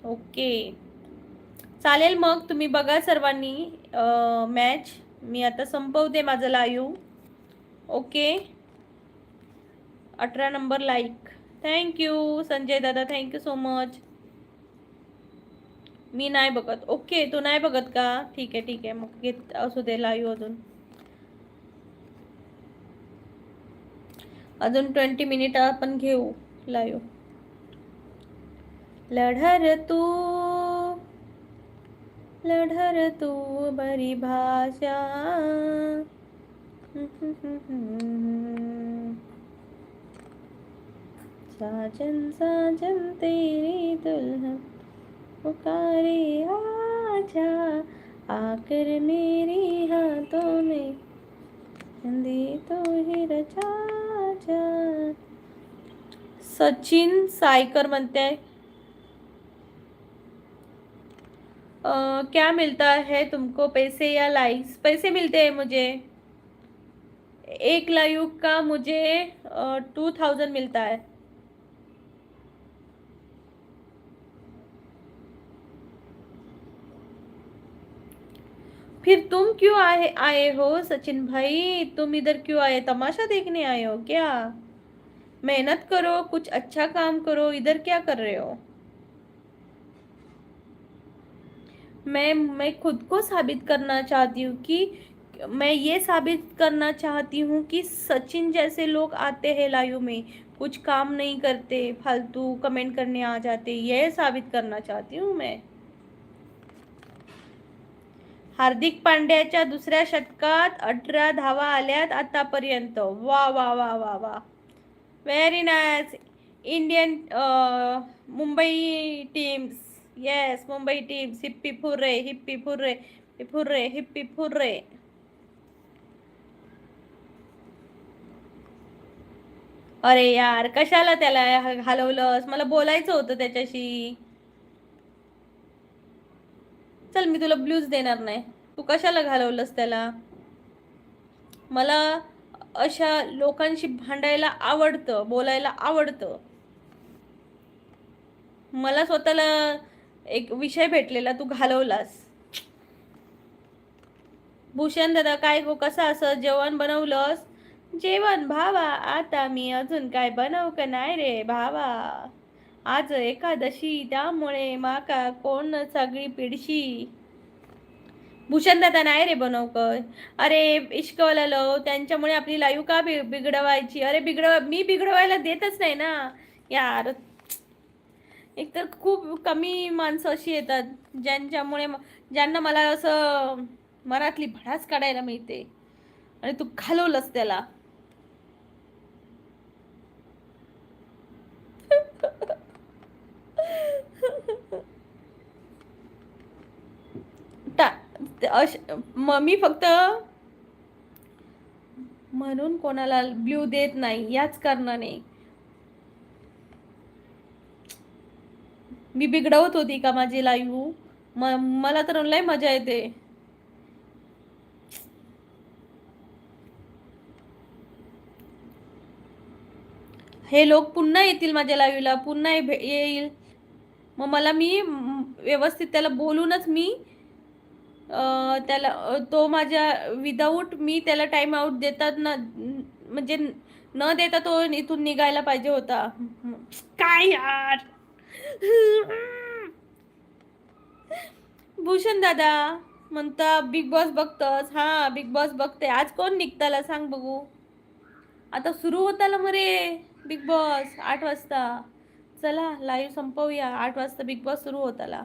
ओके चालेल मग तुम्ही बघा सर्वांनी मॅच. मी आता संपवते माझं live. Okay 18 number like. Thank you Sanjay दादा, थँक्यू सो मच. मी नाही बघत. ओके तू नाही बघत का. ठीक आहे ठीक आहे मग घेत असू दे लाईव्ह अजून 20 मिनिट आपण घेऊ लाईव्ह. लढर तू बरी भाषा. साजन साजन तेरी दुल्हन पुकारे आजा आकर मेरी हाथों में हिंदी तो ही रचा. सचिन सायकर म्हणते क्या मिलता है तुमको, पैसे या लाइक्स. पैसे मिलते हैं मुझे. एक लाइव का मुझे 2000 मिलता है. फिर तुम क्यों आए हो सचिन भाई. तुम इधर क्यों आए, तमाशा देखने आए हो क्या. मेहनत करो, कुछ अच्छा काम करो. इधर क्या कर रहे हो. मैं खुद को साबित करना चाहती हूँ कि मैं ये साबित करना चाहती हूँ कि सचिन जैसे लोग आते हैं लाइव में, कुछ काम नहीं करते, फालतू कमेंट करने आ जाते. ये साबित करना चाहती हूँ मैं. हार्दिक पांड्याच्या दुसऱ्या षटकात 18 धावा आल्यात आतापर्यंत. वा वा वा वा वा very nice. Indian Mumbai teams. Yes Mumbai teams. Hippie hooray hippie hooray hooray hippie hooray. अरे यार कशाला त्याला घालवलंस. मला बोलायचं होतं त्याच्याशी. चल मी तुला ब्ल्यूज देणार नाही. तू कशाला घालवलंस त्याला. मला अशा लोकांशी भांडायला आवडतं, बोलायला आवडतं. मला स्वतःला एक विषय भेटलेला, तू घालवलास. भूषण दादा काय गो, कसं असं जेवण बनवलंस. जेवण भावा आता मी अजून काय बनव का नाही रे भावा. आज एकादशी त्यामुळे माका कोण सगळी पिडशी. भूषण दादा नाही रे बनव कर. अरे इश्कवाला लो त्यांच्यामुळे आपली लाईव्ह का बिघडवायची. अरे मी बिघडवायला देतच नाही ना यार. एकतर खूप कमी माणसं अशी येतात ज्यांना मला असं मनातली भडास काढायला मिळते. आणि तू घालवलंस त्याला. मी फक्त म्हणून कोणाला ब्ल्यू देत नाही याच कारणाने. मी बिघडवत होती का माझी लाईव्ह. मला तर लय मजा येते. हे लोक पुन्हा येतील माझ्या लाईव्हला, पुन्हा येईल. मग मला मी व्यवस्थित त्याला बोलूनच मी त्याला तो माझ्या विदाऊट मी त्याला टाइम आउट देतात ना, म्हणजे न देता तो इथून निघायला पाहिजे होता. काय यार. भूषण दादा म्हणता बिग बॉस बघतस. हा बिग बॉस बघते. आज कोण निघताला सांग बघू. आता सुरू होताला मरे बिग बॉस 8 वाजता. चला लाईव्ह संपवूया. 8 वाजता बिग बॉस सुरू होताला.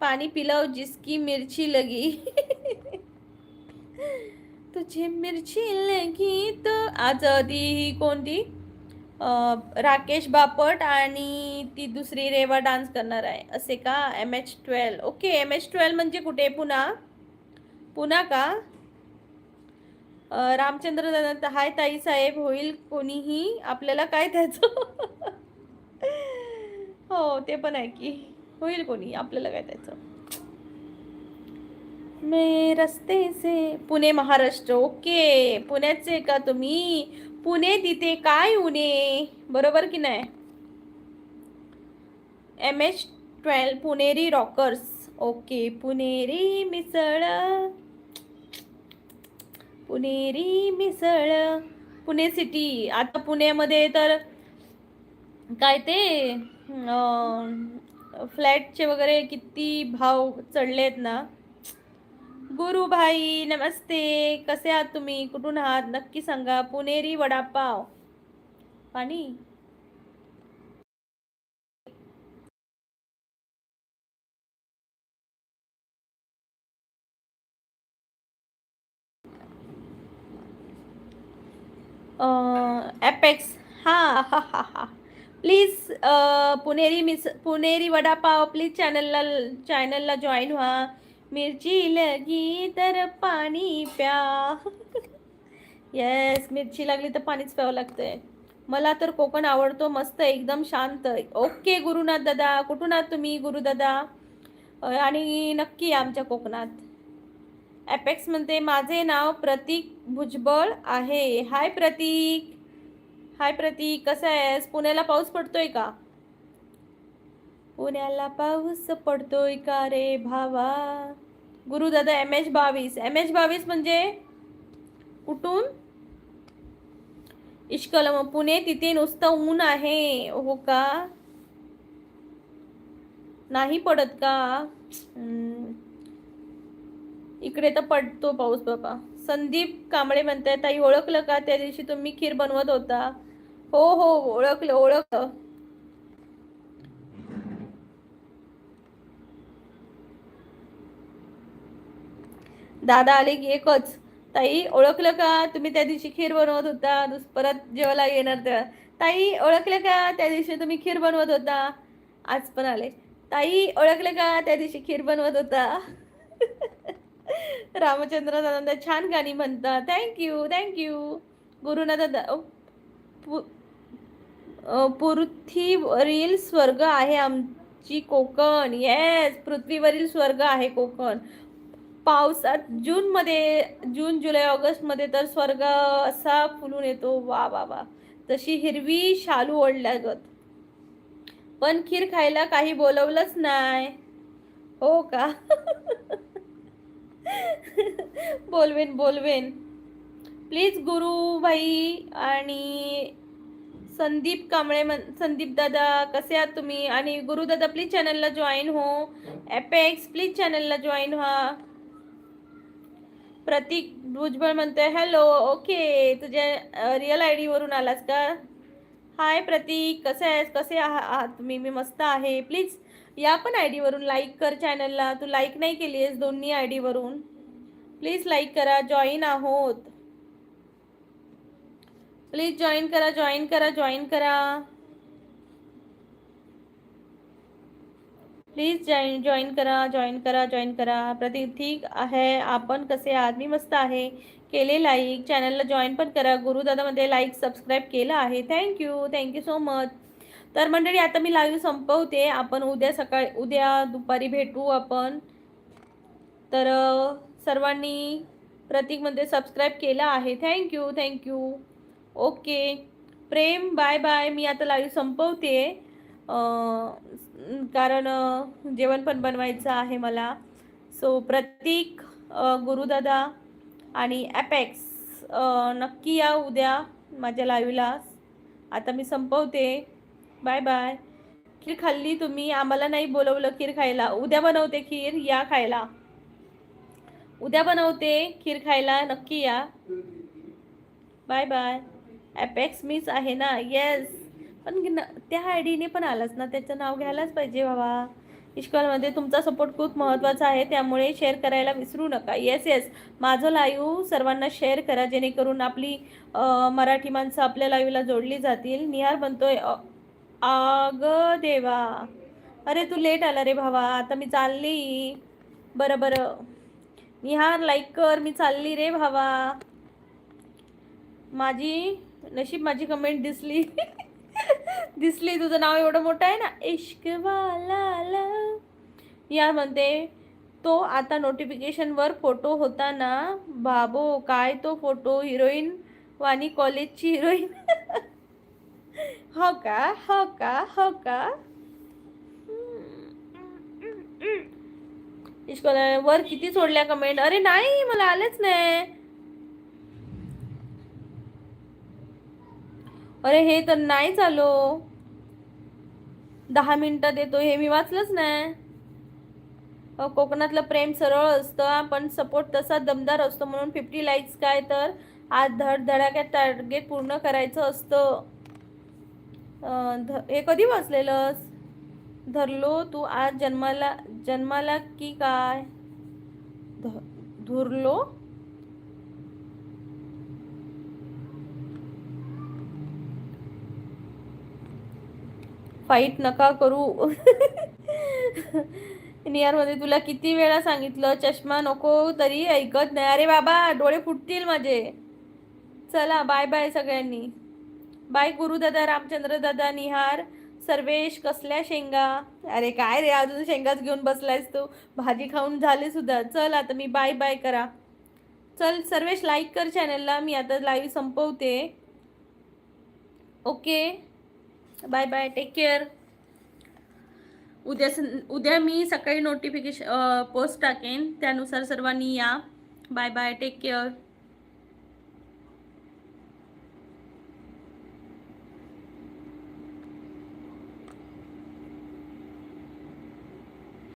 पानी पिलाओ जिसकी मिर्ची लगी. तुझे मिरची लगी तो आज ती कोणती राकेश बापट आणि ती दुसरी रेवा डान्स करणार आहे असे का. MH12 okay. MH12 म्हणजे कुठे. पुणा. पुणा का. रामचंद्र दादा हाय ताई साहेब होईल कोणीही आपल्याला काय त्याचं. हो ते पण आहे की होईल कोणी आपल्याला काय त्याचं. मे रस्ते से पुणे महाराष्ट्र. ओके पुण्याचे का तुम्ही. पुणे तिथे काय उणे. बरोबर की नाही. MH12 पुणेरी रॉकर्स. ओके पुणेरी मिसळ. पुणेरी मिसळ. पुणे सिटी. आता पुण्यामध्ये तर काय ते फ्लॅटचे वगैरे किती भाव चढलेत ना. गुरु भाई नमस्ते. कसे आहात तुम्ही. कुठून आहात नक्की सांगा. पुणेरी वडापाव. पाणी. ॲपेक्स. हां हा हा हा. प्लीज पुणेरी वडापाव प्लीज चॅनलला जॉईन व्हा. मिरची लगी तर पाणी प्या. येस मिरची लागली तर पाणीच प्यावं लागतंय. मला तर कोकण आवडतो मस्त एकदम शांत. ओके गुरुनाथ दादा कुठून आहात तुम्ही गुरुदादा. आणि नक्की आमच्या कोकणात. ॲपेक्स म्हणते माझे नाव प्रतीक भुजबळ आहे. हाय प्रतीक. हाय प्रतीक कसा आहेस. पुण्याला पाऊस पडतोय का. पुण्याला पाऊस पडतोय का रे भावा. गुरुदादा MH22 म्हणजे कुठून. इश्कलम पुणे तिथे नुसतं ऊन आहे. हो का. नाही पडत का. इकडे तर पडतो पाऊस बाबा. संदीप कांबळे म्हणताय ताई ओळखलं का त्या दिवशी तुम्ही खीर बनवत होता. हो हो ओळखलं. दादा आले की एकच. ताई ओळखलं का तुम्ही त्या दिवशी खीर बनवत होता. परत जेवायला येणार तेव्हा. ताई ओळखलं का त्या दिवशी तुम्ही खीर बनवत होता. आज पण आले. ताई ओळखलं का त्या दिवशी खीर बनवत होता. रामचंद्र दादा छान गाणी म्हणतात. थँक्यू. गुरुनाथ दादा पृथ्वीवरील स्वर्ग आहे आमची कोकण. येस पृथ्वीवरील स्वर्ग आहे कोकण. पावसात जून जुलै ऑगस्ट मध्ये तर स्वर्ग असा फुलून येतो. वा वा वा. तशी हिरवी शालू ओढल्यागत. पण खीर खायला काही बोलवलंच नाही. हो का. बोलवेन प्लीज गुरु भाई आणि संदीप संदीप दादा कसे आहात तुम्ही. आणि गुरु दादा प्लीज चॅनलला जॉईन हो. ॲपेक्स प्लीज चॅनलला जॉईन व्हा. प्रतीक भुजबळ म्हणतोय हॅलो. ओके तुझ्या रिअल ID वरून आलास का. हाय प्रतीक कसे आहात तुम्ही. मी मस्त आहे. प्लीज या पण ID वरून लाईक कर चॅनलला. तू लाईक नाही केली आहेस दोन्ही ID वरून. प्लीज लाईक करा. जॉईन आहोत. प्लीज जॉईन करा. प्लीज जॉईन करा. प्रतीक ठीक आहे. आपण कसे आहात. मी मस्त आहे. केले लाईक. चॅनलला जॉईन पण करा. गुरुदादामध्ये लाईक सबस्क्राईब केलं आहे. Thank you so much. तर मंडळी आता मी लाईव्ह संपवते. आपण उद्या दुपारी भेटू आपण. तर सर्वांनी प्रतीकमध्ये सबस्क्राईब केलं आहे. थँक्यू. ओके प्रेम बाय. मी आता लाईव्ह संपवते. कारण जेवण पण बनवायचं आहे मला. सो प्रतीक गुरुदादा आणि ॲपेक्स नक्की या उद्या माझ्या लाईव्हला. आता मी संपवते. बाय. खीर खाल्ली तुम्ही. आम्हाला नाही बोलवलं खीर खायला. उद्या बनवते खीर या खायला. उद्या बनवते खीर खायला नक्की या. बाय. ॲपेक्स मीच आहे ना. येस पण त्या ID ने पण आलास ना. त्याचं नाव घ्यायलाच पाहिजे बाबा. इश्कॉलमध्ये तुमचा सपोर्ट खूप महत्त्वाचा आहे, त्यामुळे शेअर करायला विसरू नका. येस येस, माझं लाईव्ह सर्वांना शेअर करा, जेणेकरून आपली मराठी माणसं आपल्या लाईव्हला जोडली जातील. निहार म्हणतोय आग देवा, अरे तू लेट आला रे भावा, आता मी चालली. बरं बरं निहार लाईक कर, मी चालली रे भावा. माझी नशीब माझी कमेंट दिसली. दिसली, तुझं नाव एवढं मोठं आहे ना, इश्कवाला. या म्हणते तो आता नोटिफिकेशनवर फोटो होता ना बाबो, काय तो फोटो, हिरोईन वाणी, कॉलेजची हिरोईन. हो का, हो का, हो का. इश्कॉला वर किती सोडल्या कमेंट, अरे नाही मला आलेच नाही. अरे हे तर नाही चालो, 10 मिनिटं देतो, हे मी वाचलंच नाही. कोकणातलं प्रेम सरळ असतं, पण सपोर्ट तसा दमदार असतो, म्हणून 50 लाईक्स काय तर आज धडाक्यात टार्गेट पूर्ण करायचं असतं. हे कधी वाचलेलंस? धरलो तू आज जन्माला की काय? धुरलो. फाईट नका करू. नियरमध्ये तुला किती वेळा सांगितलं चष्मा नको, तरी ऐकत नाही. अरे बाबा डोळे फुटतील माझे. चला बाय बाय सगळ्यांनी. बाय गुरुदादा, रामचंद्र दादा, निहार, सर्वेश, कसल्या शेंगा. अरे काय रे, अजून शेंगाच घेऊन बसलायस तू, भाजी खाऊन झाले सुद्धा. चल आता मी बाय बाय करा. चल सर्वेश लाईक कर चॅनलला, मी आता लाईव्ह संपवते. Okay bye bye, take care. उद्या मी सकाळी नोटिफिकेशन पोस्ट टाकेन, त्यानुसार सर्वांनी या. Bye bye, take care.